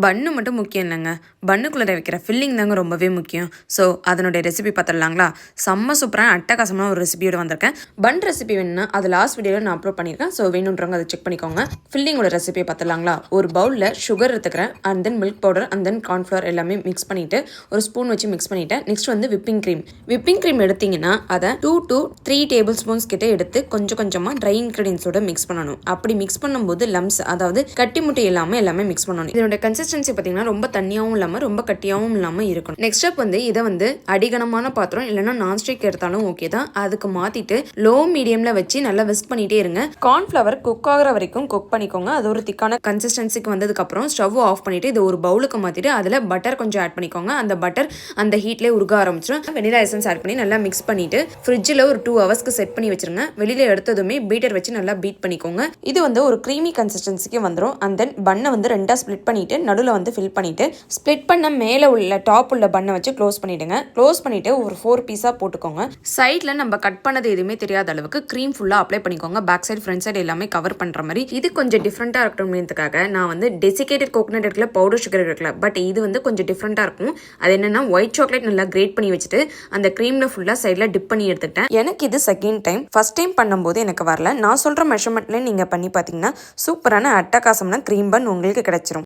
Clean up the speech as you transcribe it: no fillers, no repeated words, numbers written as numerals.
பன்னு மட்டும் முக்கியம் இல்லைங்க, பன்னுக்குள்ளே வைக்கிற ஃபில்லிங் தாங்க ரொம்பவே முக்கியம். ஸோ அதனுடைய ரெசிபி பார்த்துடலாங்களா? செம்ம சூப்பராக அட்டகாசமான ஒரு ரெசிபியோட வந்திருக்கேன். பன் ரெசிபி வேணும்னா அது லாஸ்ட் வீடியோவில் நான் அப்லோட் பண்ணியிருக்கேன். ஸோ வேணுன்றவங்க அதை செக் பண்ணிக்கோங்க. ஃபில்லிங்கோட ரெசிபியை பார்த்துடலாங்களா? ஒரு பவுலில் சுகர் எடுத்துக்கிறேன், and then milk powder, and then cornflour எல்லாமே மிக்ஸ் பண்ணிவிட்டு ஒரு ஸ்பூன் வச்சு மிக்ஸ் பண்ணிவிட்டேன். நெக்ஸ்ட் வந்து விப்பிங் க்ரீம் எடுத்திங்கன்னா அதை 2 to 3 டேபிள் ஸ்பூன்ஸ் கிட்ட எடுத்து கொஞ்சம் கொஞ்சமாக ட்ரை இன்க்ரீடியன்ஸோட மிக்ஸ் பண்ணணும். அப்படி மிக்ஸ் பண்ணும்போது லம்ஸ், அதாவது கட்டி முட்டை இல்லாமல் எல்லாமே மிக்ஸ் பண்ணணும். இதோட கன்சிஸ்டன்சி பார்த்தீங்கன்னா ரொம்ப தண்ணியாகவும் இல்லாமல் ரொம்ப கட்டியாகவும் இல்லாமல் இருக்கணும். நெக்ஸ்ட் ஸ்டெப் வந்து இதை வந்து அடிகனமான பாத்திரம் இல்லைன்னா நான்ஸ்டிக் எடுத்தாலும் ஓகே தான், அதுக்கு மாற்றிட்டு லோ மீடியமில் வச்சு நல்லா விஸ்க் பண்ணிகிட்டே இருங்க. கார்ன்ஃப்ளவர் குக் ஆகிற வரைக்கும் குக் பண்ணிக்கோங்க. அது ஒரு திக்கான கன்சிஸ்டன்சிக்கு வந்ததுக்கப்புறம் ஸ்டவ் ஆஃப் பண்ணிவிட்டு இது ஒரு பவுலுக்கு மாற்றிட்டு அதில் பட்டர் கொஞ்சம் ஆட் பண்ணிக்கோங்க. அந்த பட்டர் அந்த ஹீட்லேயே உருக ஆரம்பிச்சிடும். வெனிலா எசன்ஸ் ஆட் பண்ணி நல்லா மிக்ஸ் பண்ணிவிட்டு ஃப்ரிட்ஜில் ஒரு 2 ஹவர்ஸ்க்கு செட் பண்ணி வச்சிருங்க. வெளியில் எடுத்ததுமே பீட்டர் வச்சு நல்லா பீட் பண்ணிக்கோங்க. இது வந்து ஒரு க்ரீமி கன்சிஸ்டன்சிக்கு வந்துடும். அண்ட் தென் பண்ணை வந்து 2 ஸ்ப்ளிட் பண்ணிவிட்டு நடுவில் வந்து ஃபில் பண்ணிவிட்டு ஸ்ப்ளிட் பண்ண மேலே உள்ள டாப் உள்ள பண்ணை வச்சு க்ளோஸ் பண்ணிவிடுங்க. க்ளோஸ் பண்ணிவிட்டு ஒரு 4 பீஸாக போட்டுக்கோங்க. சைடில் நம்ம கட் பண்ணது எதுவுமே தெரியாத அளவுக்கு க்ரீம் ஃபுல்லாக அப்ளை பண்ணிக்கோங்க. பேக் சைடு ஃப்ரண்ட் சைடு எல்லாமே கவர் பண்ணுற மாதிரி. இது கொஞ்சம் டிஃப்ரெண்ட்டாக இருக்கணும்ன்றதுக்காக நான் வந்து டெசிகேட்டட் கோகனட் இருக்குல்ல, பவுடர் சுகர் இருக்குல்ல, பட் இது வந்து கொஞ்சம் டிஃப்ரெண்ட்டாக இருக்கும். அது என்னென்னா ஒயிட் சாக்லேட் நல்லா கிரேட் பண்ணி வச்சுட்டு அந்த க்ரீமில் ஃபுல்லாக சைடில் டிப் பண்ணி எடுத்துக்கிட்டேன். எனக்கு இது செகண்ட் டைம். ஃபர்ஸ்ட் டைம் பண்ணும்போது எனக்கு வரல. நான் சொல்கிற மெஷர்மெண்ட்லேயே நீங்கள் பண்ணி பார்த்தீங்கன்னா சூப்பரான அட்டகாசம்னா க்ரீம் பன் உங்களுக்கு கிடைச்சிரும்.